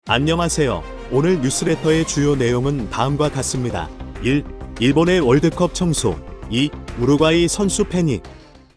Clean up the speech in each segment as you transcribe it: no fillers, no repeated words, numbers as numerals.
안녕하세요. 오늘 뉴스레터의 주요 내용은 다음과 같습니다. 1. 일본의 월드컵 청소. 2. 우루과이 선수 패닉.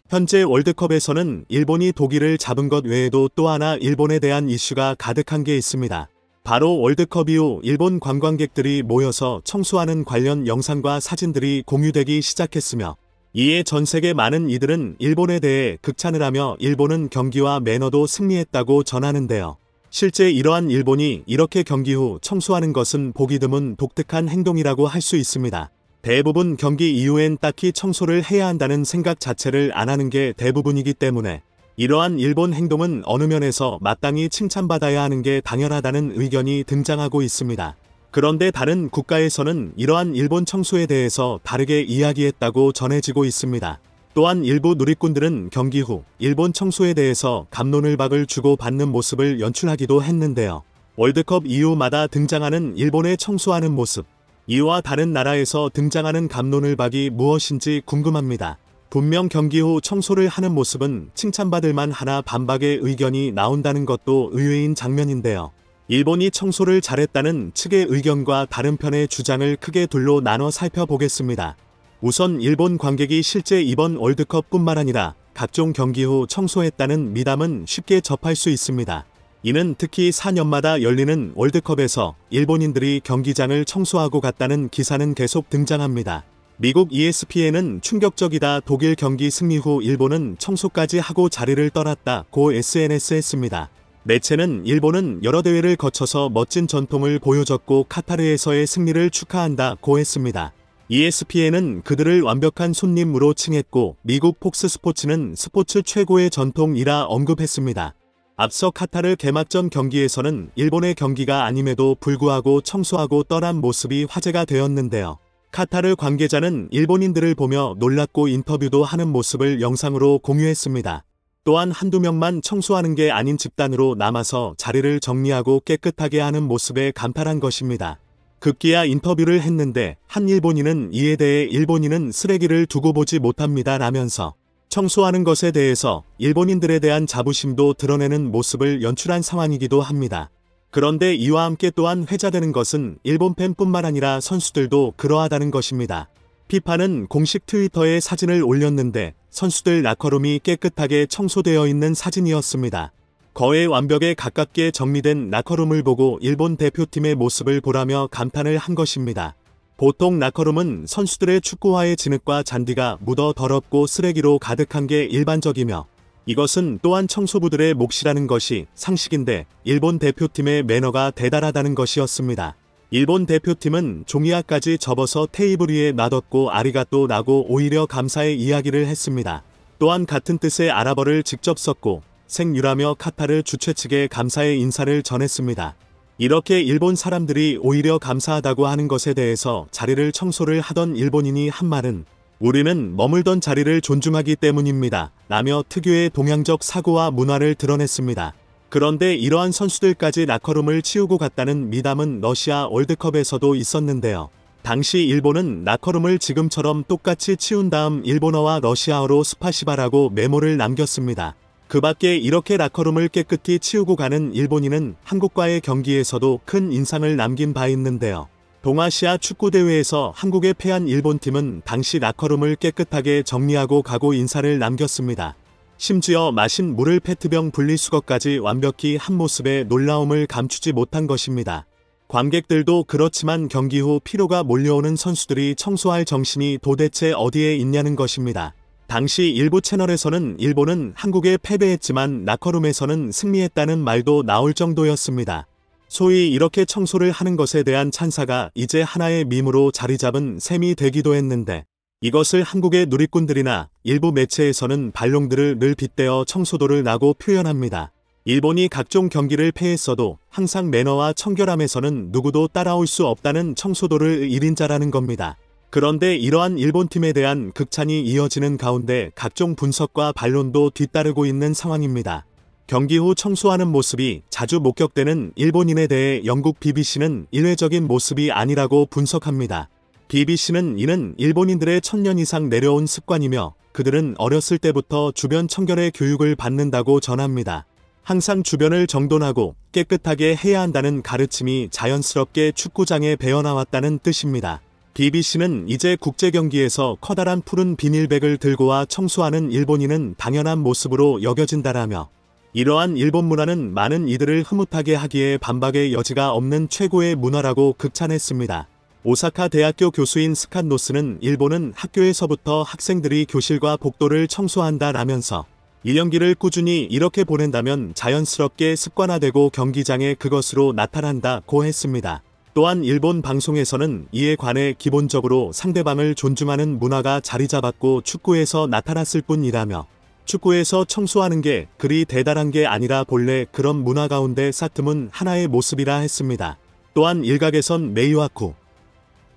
현재 월드컵에서는 일본이 독일을 잡은 것 외에도 또 하나 일본에 대한 이슈가 가득한 게 있습니다. 바로 월드컵 이후 일본 관광객들이 모여서 청소하는 관련 영상과 사진들이 공유되기 시작했으며, 이에 전 세계 많은 이들은 일본에 대해 극찬을 하며 일본은 경기와 매너도 승리했다고 전하는데요. 실제 이러한 일본이 이렇게 경기 후 청소하는 것은 보기 드문 독특한 행동이라고 할 수 있습니다. 대부분 경기 이후엔 딱히 청소를 해야 한다는 생각 자체를 안 하는 게 대부분이기 때문에 이러한 일본 행동은 어느 면에서 마땅히 칭찬받아야 하는 게 당연하다는 의견이 등장하고 있습니다. 그런데 다른 국가에서는 이러한 일본 청소에 대해서 다르게 이야기했다고 전해지고 있습니다. 또한 일부 누리꾼들은 경기 후 일본 청소에 대해서 갑론을박을 주고받는 모습을 연출하기도 했는데요. 월드컵 이후마다 등장하는 일본의 청소하는 모습, 이와 다른 나라에서 등장하는 갑론을박이 무엇인지 궁금합니다. 분명 경기 후 청소를 하는 모습은 칭찬받을 만하나 반박의 의견이 나온다는 것도 의외인 장면인데요. 일본이 청소를 잘했다는 측의 의견과 다른 편의 주장을 크게 둘로 나눠 살펴보겠습니다. 우선 일본 관객이 실제 이번 월드컵뿐만 아니라 각종 경기 후 청소했다는 미담은 쉽게 접할 수 있습니다. 이는 특히 4년마다 열리는 월드컵에서 일본인들이 경기장을 청소하고 갔다는 기사는 계속 등장합니다. 미국 ESPN은 충격적이다, 독일 경기 승리 후 일본은 청소까지 하고 자리를 떠났다고 SNS에 했습니다. 매체는 일본은 여러 대회를 거쳐서 멋진 전통을 보여줬고 카타르에서의 승리를 축하한다고 했습니다. ESPN은 그들을 완벽한 손님으로 칭했고, 미국 폭스 스포츠는 스포츠 최고의 전통이라 언급했습니다. 앞서 카타르 개막전 경기에서는 일본의 경기가 아님에도 불구하고 청소하고 떠난 모습이 화제가 되었는데요. 카타르 관계자는 일본인들을 보며 놀랐고 인터뷰도 하는 모습을 영상으로 공유했습니다. 또한 한두 명만 청소하는 게 아닌 집단으로 남아서 자리를 정리하고 깨끗하게 하는 모습에 감탄한 것입니다. 급기야 인터뷰를 했는데 한 일본인은 이에 대해 일본인은 쓰레기를 두고 보지 못합니다 라면서 청소하는 것에 대해서 일본인들에 대한 자부심도 드러내는 모습을 연출한 상황이기도 합니다. 그런데 이와 함께 또한 회자되는 것은 일본 팬뿐만 아니라 선수들도 그러하다는 것입니다. 피파는 공식 트위터에 사진을 올렸는데 선수들 라커룸이 깨끗하게 청소되어 있는 사진이었습니다. 거의 완벽에 가깝게 정리된 라커룸을 보고 일본 대표팀의 모습을 보라며 감탄을 한 것입니다. 보통 라커룸은 선수들의 축구화의 진흙과 잔디가 묻어 더럽고 쓰레기로 가득한 게 일반적이며, 이것은 또한 청소부들의 몫이라는 것이 상식인데 일본 대표팀의 매너가 대단하다는 것이었습니다. 일본 대표팀은 종이학까지 접어서 테이블 위에 놔뒀고 아리가또 라고 오히려 감사의 이야기를 했습니다. 또한 같은 뜻의 아랍어를 직접 썼고 생유라며 카타르 주최 측에 감사의 인사를 전했습니다. 이렇게 일본 사람들이 오히려 감사하다고 하는 것에 대해서 자리를 청소를 하던 일본인이 한 말은 "우리는 머물던 자리를 존중하기 때문입니다" 라며 특유의 동양적 사고와 문화를 드러냈습니다. 그런데 이러한 선수들까지 라커룸을 치우고 갔다는 미담은 러시아 월드컵에서도 있었는데요. 당시 일본은 라커룸을 지금처럼 똑같이 치운 다음 일본어와 러시아어로 스파시바라고 메모를 남겼습니다. 그 밖에 이렇게 라커룸을 깨끗이 치우고 가는 일본인은 한국과의 경기에서도 큰 인상을 남긴 바 있는데요. 동아시아 축구대회에서 한국에 패한 일본팀은 당시 라커룸을 깨끗하게 정리하고 가고 인사를 남겼습니다. 심지어 마신 물을 페트병 분리수거까지 완벽히 한 모습에 놀라움을 감추지 못한 것입니다. 관객들도 그렇지만 경기 후 피로가 몰려오는 선수들이 청소할 정신이 도대체 어디에 있냐는 것입니다. 당시 일부 채널에서는 일본은 한국에 패배했지만 라커룸에서는 승리했다는 말도 나올 정도였습니다. 소위 이렇게 청소를 하는 것에 대한 찬사가 이제 하나의 밈으로 자리 잡은 셈이 되기도 했는데, 이것을 한국의 누리꾼들이나 일부 매체에서는 발롱들을 늘 빗대어 청소도를 라고 표현합니다. 일본이 각종 경기를 패했어도 항상 매너와 청결함에서는 누구도 따라올 수 없다는 청소도를 1인자라는 겁니다. 그런데 이러한 일본팀에 대한 극찬이 이어지는 가운데 각종 분석과 반론도 뒤따르고 있는 상황입니다. 경기 후 청소하는 모습이 자주 목격되는 일본인에 대해 영국 BBC는 일회적인 모습이 아니라고 분석합니다. BBC는 이는 일본인들의 1000년 이상 내려온 습관이며 그들은 어렸을 때부터 주변 청결의 교육을 받는다고 전합니다. 항상 주변을 정돈하고 깨끗하게 해야 한다는 가르침이 자연스럽게 축구장에 배어나왔다는 뜻입니다. BBC는 이제 국제 경기에서 커다란 푸른 비닐백을 들고 와 청소하는 일본인은 당연한 모습으로 여겨진다라며 이러한 일본 문화는 많은 이들을 흐뭇하게 하기에 반박의 여지가 없는 최고의 문화라고 극찬했습니다. 오사카 대학교 교수인 스캇 노스는 일본은 학교에서부터 학생들이 교실과 복도를 청소한다라면서 1년기를 꾸준히 이렇게 보낸다면 자연스럽게 습관화되고 경기장에 그것으로 나타난다고 했습니다. 또한 일본 방송에서는 이에 관해 기본적으로 상대방을 존중하는 문화가 자리 잡았고 축구에서 나타났을 뿐이라며 축구에서 청소하는 게 그리 대단한 게 아니라 본래 그런 문화 가운데 싹틈은 하나의 모습이라 했습니다. 또한 일각에선 메이와쿠,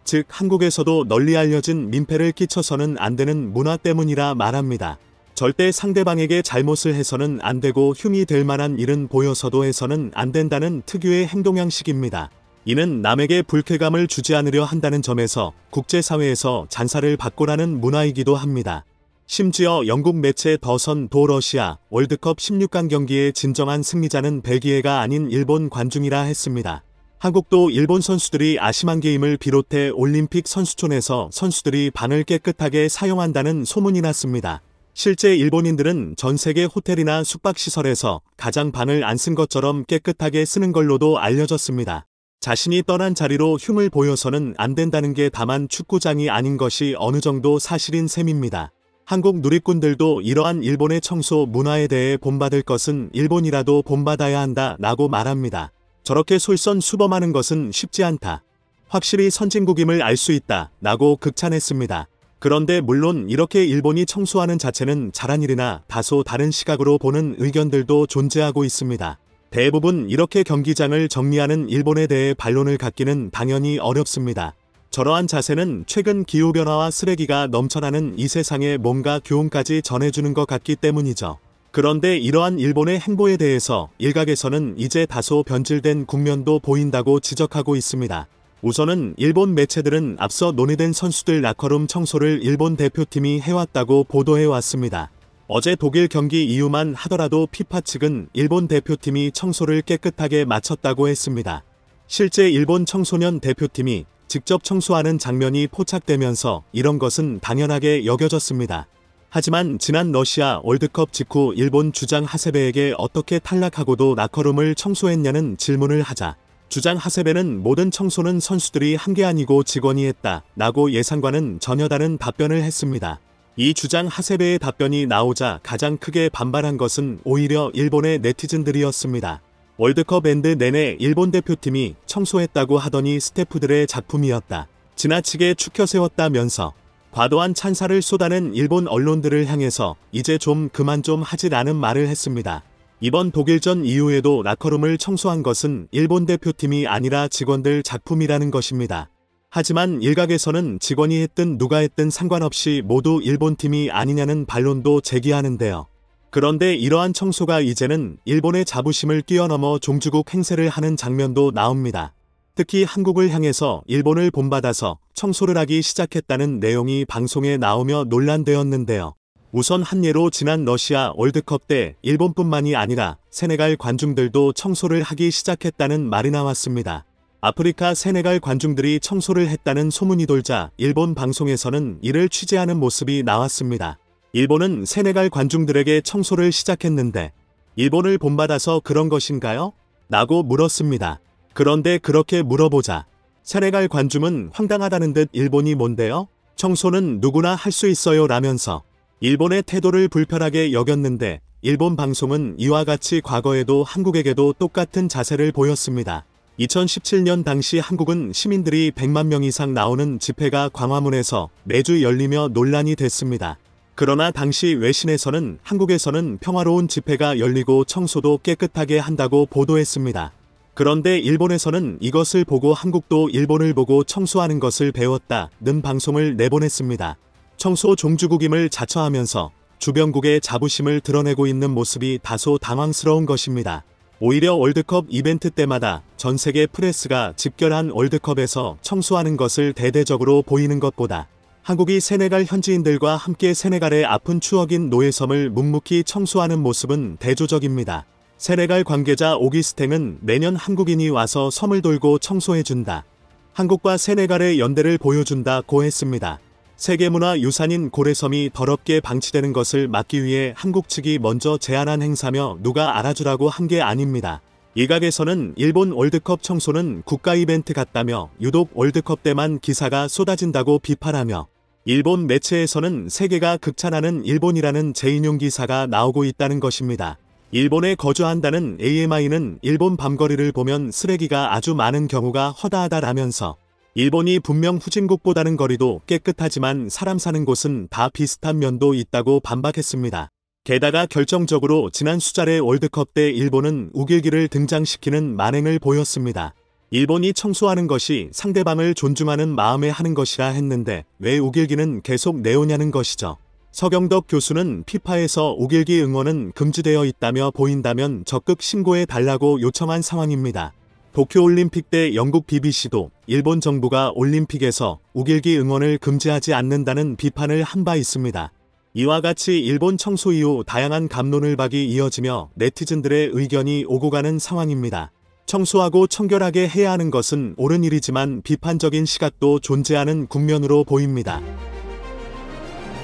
즉 한국에서도 널리 알려진 민폐를 끼쳐서는 안 되는 문화 때문이라 말합니다. 절대 상대방에게 잘못을 해서는 안 되고 흉이 될 만한 일은 보여서도 해서는 안 된다는 특유의 행동 양식입니다. 이는 남에게 불쾌감을 주지 않으려 한다는 점에서 국제사회에서 잔사를 받고라는 문화이기도 합니다. 심지어 영국 매체 더선 도 러시아 월드컵 16강 경기의 진정한 승리자는 벨기에가 아닌 일본 관중이라 했습니다. 한국도 일본 선수들이 아시안게임을 비롯해 올림픽 선수촌에서 선수들이 방을 깨끗하게 사용한다는 소문이 났습니다. 실제 일본인들은 전 세계 호텔이나 숙박시설에서 가장 방을 안 쓴 것처럼 깨끗하게 쓰는 걸로도 알려졌습니다. 자신이 떠난 자리로 흉을 보여서는 안 된다는 게 다만 축구장이 아닌 것이 어느 정도 사실인 셈입니다. 한국 누리꾼들도 이러한 일본의 청소 문화에 대해 본받을 것은 일본이라도 본받아야 한다 라고 말합니다. 저렇게 솔선수범하는 것은 쉽지 않다. 확실히 선진국임을 알 수 있다 라고 극찬했습니다. 그런데 물론 이렇게 일본이 청소하는 자체는 잘한 일이나 다소 다른 시각으로 보는 의견들도 존재하고 있습니다. 대부분 이렇게 경기장을 정리하는 일본에 대해 반론을 갖기는 당연히 어렵습니다. 저러한 자세는 최근 기후변화와 쓰레기가 넘쳐나는 이 세상에 뭔가 교훈까지 전해주는 것 같기 때문이죠. 그런데 이러한 일본의 행보에 대해서 일각에서는 이제 다소 변질된 국면도 보인다고 지적하고 있습니다. 우선은 일본 매체들은 앞서 논의된 선수들 라커룸 청소를 일본 대표팀이 해왔다고 보도해왔습니다. 어제 독일 경기 이후만 하더라도 피파 측은 일본 대표팀이 청소를 깨끗하게 마쳤다고 했습니다. 실제 일본 청소년 대표팀이 직접 청소하는 장면이 포착되면서 이런 것은 당연하게 여겨졌습니다. 하지만 지난 러시아 월드컵 직후 일본 주장 하세베에게 어떻게 탈락하고도 라커룸을 청소했냐는 질문을 하자 주장 하세베는 모든 청소는 선수들이 한 게 아니고 직원이 했다 라고 예상과는 전혀 다른 답변을 했습니다. 이 주장 하세베의 답변이 나오자 가장 크게 반발한 것은 오히려 일본의 네티즌들이었습니다. 월드컵 엔드 내내 일본 대표팀이 청소했다고 하더니 스태프들의 작품이었다. 지나치게 추켜 세웠다면서 과도한 찬사를 쏟아낸 일본 언론들을 향해서 이제 좀 그만 좀 하지라는 말을 했습니다. 이번 독일전 이후에도 라커룸을 청소한 것은 일본 대표팀이 아니라 직원들 작품이라는 것입니다. 하지만 일각에서는 직원이 했든 누가 했든 상관없이 모두 일본팀이 아니냐는 반론도 제기하는데요. 그런데 이러한 청소가 이제는 일본의 자부심을 뛰어넘어 종주국 행세를 하는 장면도 나옵니다. 특히 한국을 향해서 일본을 본받아서 청소를 하기 시작했다는 내용이 방송에 나오며 논란되었는데요. 우선 한 예로 지난 러시아 월드컵 때 일본뿐만이 아니라 세네갈 관중들도 청소를 하기 시작했다는 말이 나왔습니다. 아프리카 세네갈 관중들이 청소를 했다는 소문이 돌자 일본 방송에서는 이를 취재하는 모습이 나왔습니다. 일본은 세네갈 관중들에게 청소를 시작했는데 일본을 본받아서 그런 것인가요? 라고 물었습니다. 그런데 그렇게 물어보자 세네갈 관중은 황당하다는 듯 일본이 뭔데요? 청소는 누구나 할 수 있어요 라면서 일본의 태도를 불편하게 여겼는데 일본 방송은 이와 같이 과거에도 한국에게도 똑같은 자세를 보였습니다. 2017년 당시 한국은 시민들이 100만 명 이상 나오는 집회가 광화문에서 매주 열리며 논란이 됐습니다. 그러나 당시 외신에서는 한국에서는 평화로운 집회가 열리고 청소도 깨끗하게 한다고 보도했습니다. 그런데 일본에서는 이것을 보고 한국도 일본을 보고 청소하는 것을 배웠다는 방송을 내보냈습니다. 청소 종주국임을 자처하면서 주변국의 자부심을 드러내고 있는 모습이 다소 당황스러운 것입니다. 오히려 월드컵 이벤트 때마다 전 세계 프레스가 집결한 월드컵에서 청소하는 것을 대대적으로 보이는 것보다 한국이 세네갈 현지인들과 함께 세네갈의 아픈 추억인 노예섬을 묵묵히 청소하는 모습은 대조적입니다. 세네갈 관계자 오기스탱은 매년 한국인이 와서 섬을 돌고 청소해준다. 한국과 세네갈의 연대를 보여준다고 했습니다. 세계문화유산인 고래섬이 더럽게 방치되는 것을 막기 위해 한국 측이 먼저 제안한 행사며 누가 알아주라고 한 게 아닙니다. 일각에서는 일본 월드컵 청소는 국가 이벤트 같다며 유독 월드컵 때만 기사가 쏟아진다고 비판하며 일본 매체에서는 세계가 극찬하는 일본이라는 재인용 기사가 나오고 있다는 것입니다. 일본에 거주한다는 AMI는 일본 밤거리를 보면 쓰레기가 아주 많은 경우가 허다하다라면서 일본이 분명 후진국보다는 거리도 깨끗하지만 사람 사는 곳은 다 비슷한 면도 있다고 반박했습니다. 게다가 결정적으로 지난 수잘의 월드컵 때 일본은 우길기를 등장시키는 만행을 보였습니다. 일본이 청소하는 것이 상대방을 존중하는 마음에 하는 것이라 했는데 왜 우길기는 계속 내오냐는 것이죠. 서경덕 교수는 피파에서 우길기 응원은 금지되어 있다며 보인다면 적극 신고해 달라고 요청한 상황입니다. 도쿄올림픽 때 영국 BBC도 일본 정부가 올림픽에서 우길기 응원을 금지하지 않는다는 비판을 한 바 있습니다. 이와 같이 일본 청소 이후 다양한 갑론을박이 이어지며 네티즌들의 의견이 오고 가는 상황입니다. 청소하고 청결하게 해야 하는 것은 옳은 일이지만 비판적인 시각도 존재하는 국면으로 보입니다.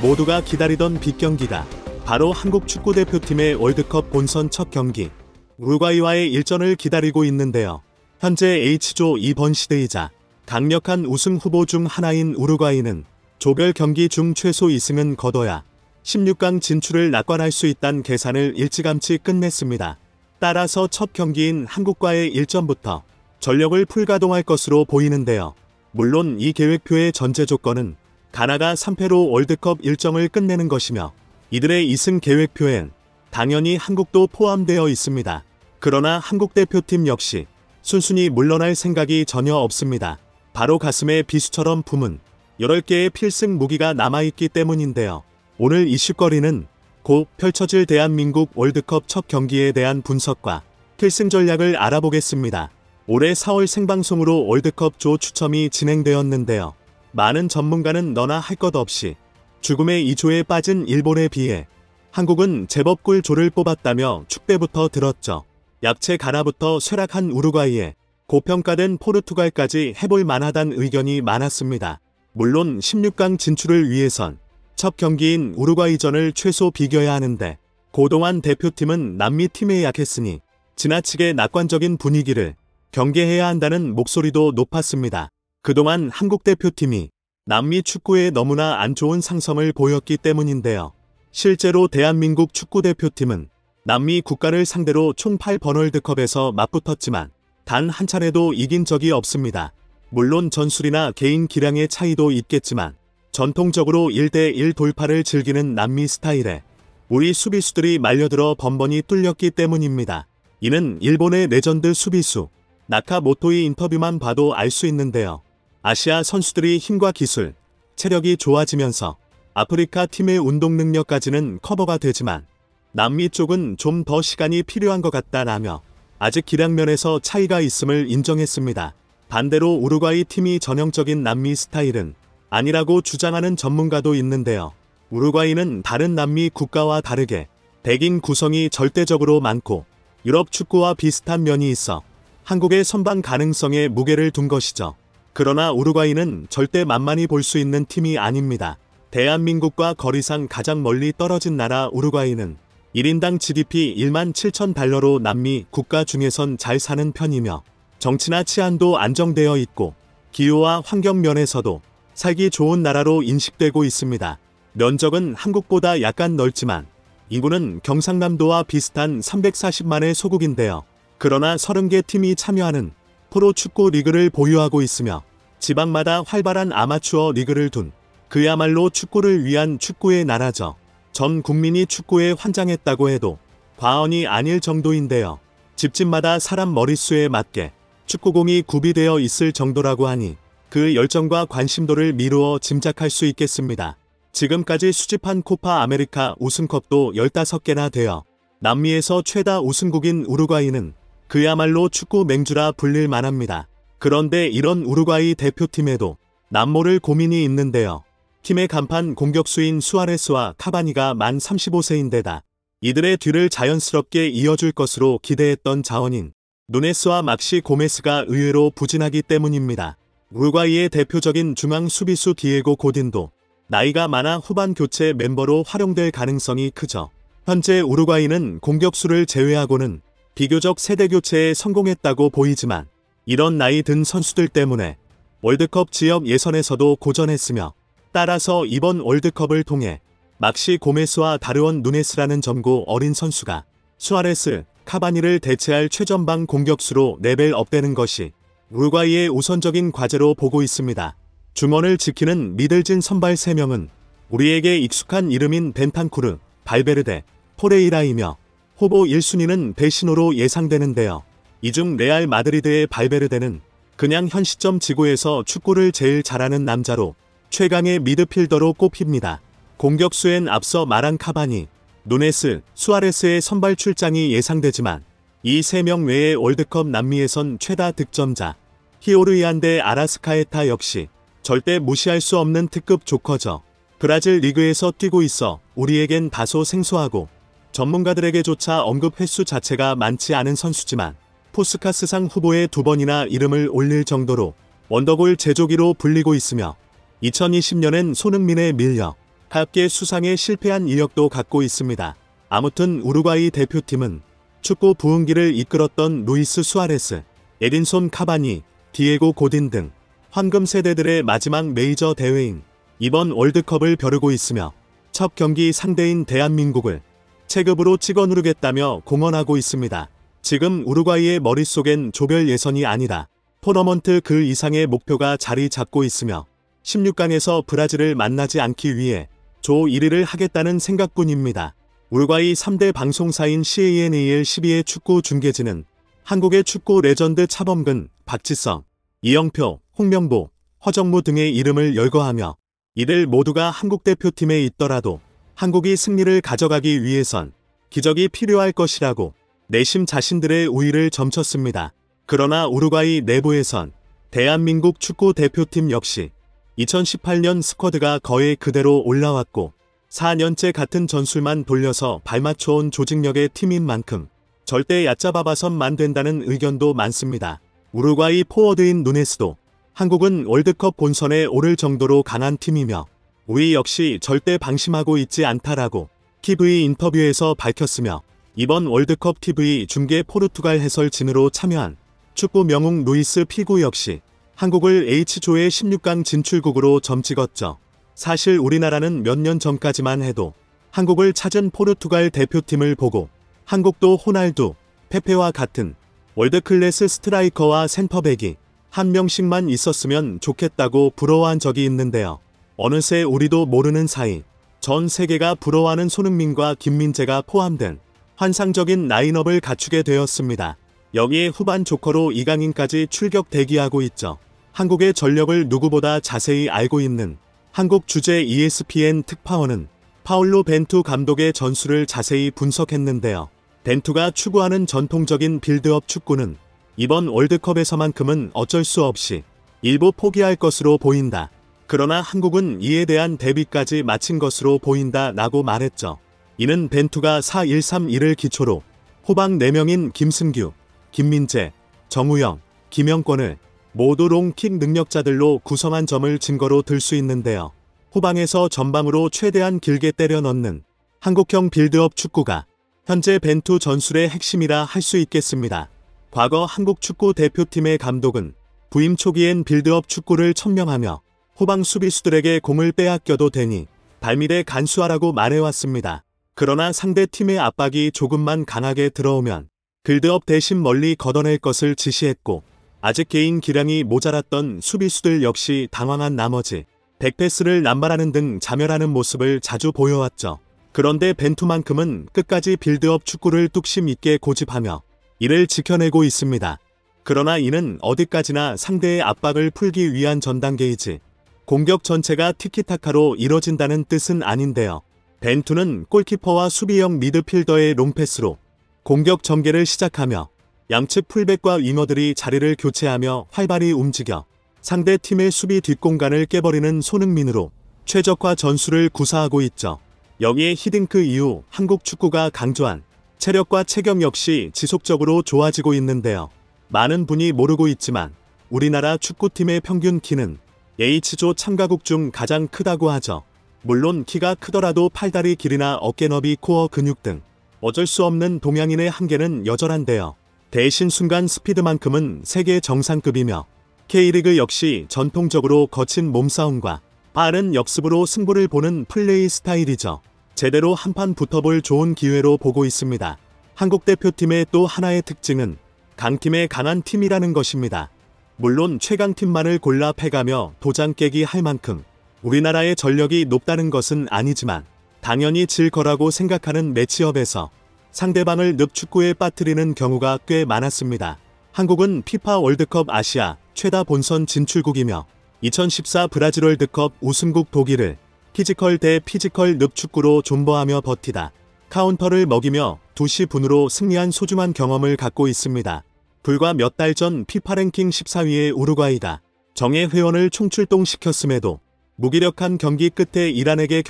모두가 기다리던 빅경기다. 바로 한국 축구대표팀의 월드컵 본선 첫 경기. 우루과이와의 일전을 기다리고 있는데요. 현재 H조 2번 시드이자 강력한 우승 후보 중 하나인 우루과이는 조별 경기 중 최소 2승은 거둬야 16강 진출을 낙관할 수 있다는 계산을 일찌감치 끝냈습니다. 따라서 첫 경기인 한국과의 일전부터 전력을 풀가동할 것으로 보이는데요. 물론 이 계획표의 전제 조건은 가나가 3패로 월드컵 일정을 끝내는 것이며 이들의 2승 계획표엔 당연히 한국도 포함되어 있습니다. 그러나 한국 대표팀 역시 순순히 물러날 생각이 전혀 없습니다. 바로 가슴에 비수처럼 품은 8개의 필승 무기가 남아있기 때문인데요. 오늘 이슈거리는 곧 펼쳐질 대한민국 월드컵 첫 경기에 대한 분석과 필승 전략을 알아보겠습니다. 올해 4월 생방송으로 월드컵 조 추첨이 진행되었는데요. 많은 전문가는 너나 할 것 없이 죽음의 2조에 빠진 일본에 비해 한국은 제법 꿀조를 뽑았다며 축배부터 들었죠. 약체 가나부터 쇠락한 우루과이에 고평가된 포르투갈까지 해볼 만하다는 의견이 많았습니다. 물론 16강 진출을 위해선 첫 경기인 우루과이전을 최소 비겨야 하는데 고동환 대표팀은 남미 팀에 약했으니 지나치게 낙관적인 분위기를 경계해야 한다는 목소리도 높았습니다. 그동안 한국 대표팀이 남미 축구에 너무나 안 좋은 상성을 보였기 때문인데요. 실제로 대한민국 축구대표팀은 남미 국가를 상대로 총 8번 월드컵에서 맞붙었지만 단 한 차례도 이긴 적이 없습니다. 물론 전술이나 개인 기량의 차이도 있겠지만 전통적으로 1대1 돌파를 즐기는 남미 스타일에 우리 수비수들이 말려들어 번번이 뚫렸기 때문입니다. 이는 일본의 레전드 수비수 나카모토의 인터뷰만 봐도 알 수 있는데요. 아시아 선수들이 힘과 기술, 체력이 좋아지면서 아프리카 팀의 운동 능력까지는 커버가 되지만 남미 쪽은 좀 더 시간이 필요한 것 같다라며 아직 기량면에서 차이가 있음을 인정했습니다. 반대로 우루과이 팀이 전형적인 남미 스타일은 아니라고 주장하는 전문가도 있는데요. 우루과이는 다른 남미 국가와 다르게 백인 구성이 절대적으로 많고 유럽 축구와 비슷한 면이 있어 한국의 선방 가능성에 무게를 둔 것이죠. 그러나 우루과이는 절대 만만히 볼 수 있는 팀이 아닙니다. 대한민국과 거리상 가장 멀리 떨어진 나라 우루과이는 1인당 GDP 1만 7천 달러로 남미 국가 중에선 잘 사는 편이며 정치나 치안도 안정되어 있고 기후와 환경 면에서도 살기 좋은 나라로 인식되고 있습니다. 면적은 한국보다 약간 넓지만 인구는 경상남도와 비슷한 340만의 소국인데요. 그러나 30개 팀이 참여하는 프로축구 리그를 보유하고 있으며 지방마다 활발한 아마추어 리그를 둔 그야말로 축구를 위한 축구의 나라죠. 전 국민이 축구에 환장했다고 해도 과언이 아닐 정도인데요. 집집마다 사람 머릿수에 맞게 축구공이 구비되어 있을 정도라고 하니 그 열정과 관심도를 미루어 짐작할 수 있겠습니다. 지금까지 수집한 코파 아메리카 우승컵도 15개나 되어 남미에서 최다 우승국인 우루과이는 그야말로 축구 맹주라 불릴 만합니다. 그런데 이런 우루과이 대표팀에도 남모를 고민이 있는데요. 팀의 간판 공격수인 수아레스와 카바니가 만 35세인데다 이들의 뒤를 자연스럽게 이어줄 것으로 기대했던 자원인 누네스와 막시 고메스가 의외로 부진하기 때문입니다. 우루과이의 대표적인 중앙 수비수 디에고 고딘도 나이가 많아 후반 교체 멤버로 활용될 가능성이 크죠. 현재 우루과이는 공격수를 제외하고는 비교적 세대 교체에 성공했다고 보이지만 이런 나이 든 선수들 때문에 월드컵 지역 예선에서도 고전했으며 따라서 이번 월드컵을 통해 막시 고메스와 다르원 누네스라는 젊고 어린 선수가 수아레스, 카바니를 대체할 최전방 공격수로 레벨업되는 것이 우루과이의 우선적인 과제로 보고 있습니다. 중원을 지키는 미들진 선발 3명은 우리에게 익숙한 이름인 벤탄쿠르, 발베르데, 토레이라이며 후보 1순위는 베시노로 예상되는데요. 이 중 레알 마드리드의 발베르데는 그냥 현 시점 지구에서 축구를 제일 잘하는 남자로 최강의 미드필더로 꼽힙니다. 공격수엔 앞서 말한 카바니, 누네스, 수아레스의 선발 출장이 예상되지만 이 3명 외에 월드컵 남미에선 최다 득점자 히오르이안 대 아라스카에타 역시 절대 무시할 수 없는 특급 조커죠. 브라질 리그에서 뛰고 있어 우리에겐 다소 생소하고 전문가들에게조차 언급 횟수 자체가 많지 않은 선수지만 푸스카스상 후보에 2번이나 이름을 올릴 정도로 원더골 제조기로 불리고 있으며 2020년엔 손흥민에 밀려 가볍게 수상에 실패한 이력도 갖고 있습니다. 아무튼 우루과이 대표팀은 축구 부흥기를 이끌었던 루이스 수아레스, 에딘손 카바니, 디에고 고딘 등 황금 세대들의 마지막 메이저 대회인 이번 월드컵을 벼르고 있으며 첫 경기 상대인 대한민국을 체급으로 찍어 누르겠다며 공언하고 있습니다. 지금 우루과이의 머릿속엔 조별 예선이 아니라 토너먼트 그 이상의 목표가 자리 잡고 있으며 16강에서 브라질을 만나지 않기 위해 조 1위를 하겠다는 생각뿐입니다. 우루과이 3대 방송사인 CANAL12의 축구 중계진은 한국의 축구 레전드 차범근, 박지성, 이영표, 홍명보, 허정무 등의 이름을 열거하며 이들 모두가 한국 대표팀에 있더라도 한국이 승리를 가져가기 위해선 기적이 필요할 것이라고 내심 자신들의 우위를 점쳤습니다. 그러나 우루과이 내부에선 대한민국 축구 대표팀 역시 2018년 스쿼드가 거의 그대로 올라왔고 4년째 같은 전술만 돌려서 발맞춰온 조직력의 팀인 만큼 절대 얕잡아봐선만 된다는 의견도 많습니다. 우루과이 포워드인 누네스도 한국은 월드컵 본선에 오를 정도로 강한 팀이며 우리 역시 절대 방심하고 있지 않다라고 TV 인터뷰에서 밝혔으며 이번 월드컵 TV 중계 포르투갈 해설진으로 참여한 축구 명웅 루이스 피구 역시 한국을 H조의 16강 진출국으로 점찍었죠. 사실 우리나라는 몇 년 전까지만 해도 한국을 찾은 포르투갈 대표팀을 보고 한국도 호날두, 페페와 같은 월드클래스 스트라이커와 센터백이 한 명씩만 있었으면 좋겠다고 부러워한 적이 있는데요. 어느새 우리도 모르는 사이 전 세계가 부러워하는 손흥민과 김민재가 포함된 환상적인 라인업을 갖추게 되었습니다. 여기에 후반 조커로 이강인까지 출격 대기하고 있죠. 한국의 전력을 누구보다 자세히 알고 있는 한국 주재 ESPN 특파원은 파울로 벤투 감독의 전술을 자세히 분석했는데요. 벤투가 추구하는 전통적인 빌드업 축구는 이번 월드컵에서만큼은 어쩔 수 없이 일부 포기할 것으로 보인다. 그러나 한국은 이에 대한 대비까지 마친 것으로 보인다 라고 말했죠. 이는 벤투가 4-1-3-1을 기초로 후방 4명인 김승규, 김민재, 정우영, 김영권을 모두 롱킥 능력자들로 구성한 점을 증거로 들 수 있는데요. 후방에서 전방으로 최대한 길게 때려 넣는 한국형 빌드업 축구가 현재 벤투 전술의 핵심이라 할 수 있겠습니다. 과거 한국 축구 대표팀의 감독은 부임 초기엔 빌드업 축구를 천명하며 후방 수비수들에게 공을 빼앗겨도 되니 발밑에 간수하라고 말해왔습니다. 그러나 상대 팀의 압박이 조금만 강하게 들어오면 빌드업 대신 멀리 걷어낼 것을 지시했고 아직 개인 기량이 모자랐던 수비수들 역시 당황한 나머지 백패스를 남발하는 등 자멸하는 모습을 자주 보여왔죠. 그런데 벤투만큼은 끝까지 빌드업 축구를 뚝심 있게 고집하며 이를 지켜내고 있습니다. 그러나 이는 어디까지나 상대의 압박을 풀기 위한 전단계이지 공격 전체가 티키타카로 이뤄진다는 뜻은 아닌데요. 벤투는 골키퍼와 수비형 미드필더의 롱패스로 공격 전개를 시작하며 양측 풀백과 윙어들이 자리를 교체하며 활발히 움직여 상대 팀의 수비 뒷공간을 깨버리는 손흥민으로 최적화 전술을 구사하고 있죠. 여기에 히딩크 이후 한국 축구가 강조한 체력과 체격 역시 지속적으로 좋아지고 있는데요. 많은 분이 모르고 있지만 우리나라 축구팀의 평균 키는 H조 참가국 중 가장 크다고 하죠. 물론 키가 크더라도 팔다리 길이나 어깨 너비, 코어 근육 등 어쩔 수 없는 동양인의 한계는 여전한데요. 대신 순간 스피드만큼은 세계 정상급이며 K리그 역시 전통적으로 거친 몸싸움과 빠른 역습으로 승부를 보는 플레이 스타일이죠. 제대로 한판 붙어볼 좋은 기회로 보고 있습니다. 한국 대표팀의 또 하나의 특징은 강팀에 강한 팀이라는 것입니다. 물론 최강팀만을 골라 패가며 도장 깨기 할 만큼 우리나라의 전력이 높다는 것은 아니지만 당연히 질 거라고 생각하는 매치업에서 상대방을 늪축구에 빠뜨리는 경우가 꽤 많았습니다. 한국은 피파 월드컵 아시아 최다 본선 진출국이며 2014 브라질 월드컵 우승국 독일을 피지컬 대 피지컬 늪축구로 존버하며 버티다 카운터를 먹이며 2시 분으로 승리한 소중한 경험을 갖고 있습니다. 불과 몇 달 전 피파 랭킹 14위의 우루과이가 정예 회원을 총출동시켰음에도 무기력한 경기 끝에 이란에게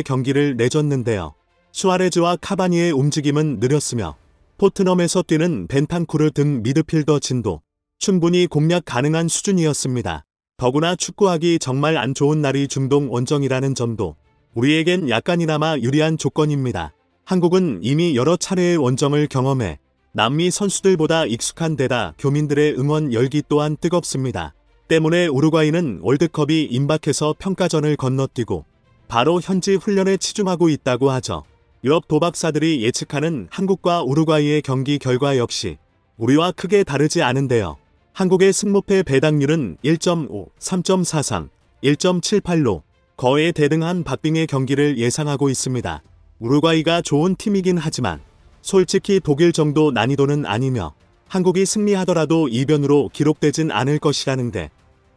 경기를 내줬는데요. 수아레즈와 카바니의 움직임은 느렸으며 토트넘에서 뛰는 벤탄쿠르 등 미드필더 진도 충분히 공략 가능한 수준이었습니다. 더구나 축구하기 정말 안 좋은 날이 중동 원정이라는 점도 우리에겐 약간이나마 유리한 조건입니다. 한국은 이미 여러 차례의 원정을 경험해 남미 선수들보다 익숙한 데다 교민들의 응원 열기 또한 뜨겁습니다. 때문에 우루과이는 월드컵이 임박해서 평가전을 건너뛰고 바로 현지 훈련에 치중하고 있다고 하죠. 유럽 도박사들이 예측하는 한국과 우루과이의 경기 결과 역시 우리와 크게 다르지 않은데요. 한국의 승무패 배당률은 1.5, 3.43, 1.78로 거의 대등한 박빙의 경기를 예상하고 있습니다. 우루과이가 좋은 팀이긴 하지만 솔직히 독일 정도 난이도는 아니며 한국이 승리하더라도 이변으로 기록되진 않을 것이라는데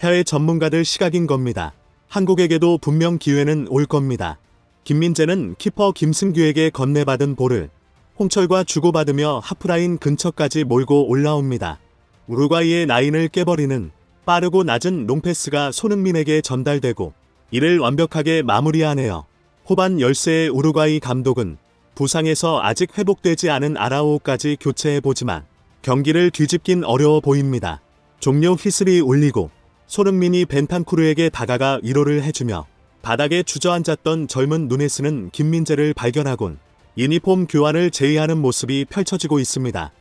해외 전문가들 시각인 겁니다. 한국에게도 분명 기회는 올 겁니다. 김민재는 키퍼 김승규에게 건네받은 볼을 홍철과 주고받으며 하프라인 근처까지 몰고 올라옵니다. 우루과이의 라인을 깨버리는 빠르고 낮은 롱패스가 손흥민에게 전달되고 이를 완벽하게 마무리하네요. 후반 10세의 우루과이 감독은 부상에서 아직 회복되지 않은 아라오까지 교체해보지만 경기를 뒤집긴 어려워 보입니다. 종료 휘슬이 울리고 손흥민이 벤탄쿠르에게 다가가 위로를 해주며 바닥에 주저앉았던 젊은 누네스는 김민재를 발견하곤 유니폼 교환을 제의하는 모습이 펼쳐지고 있습니다.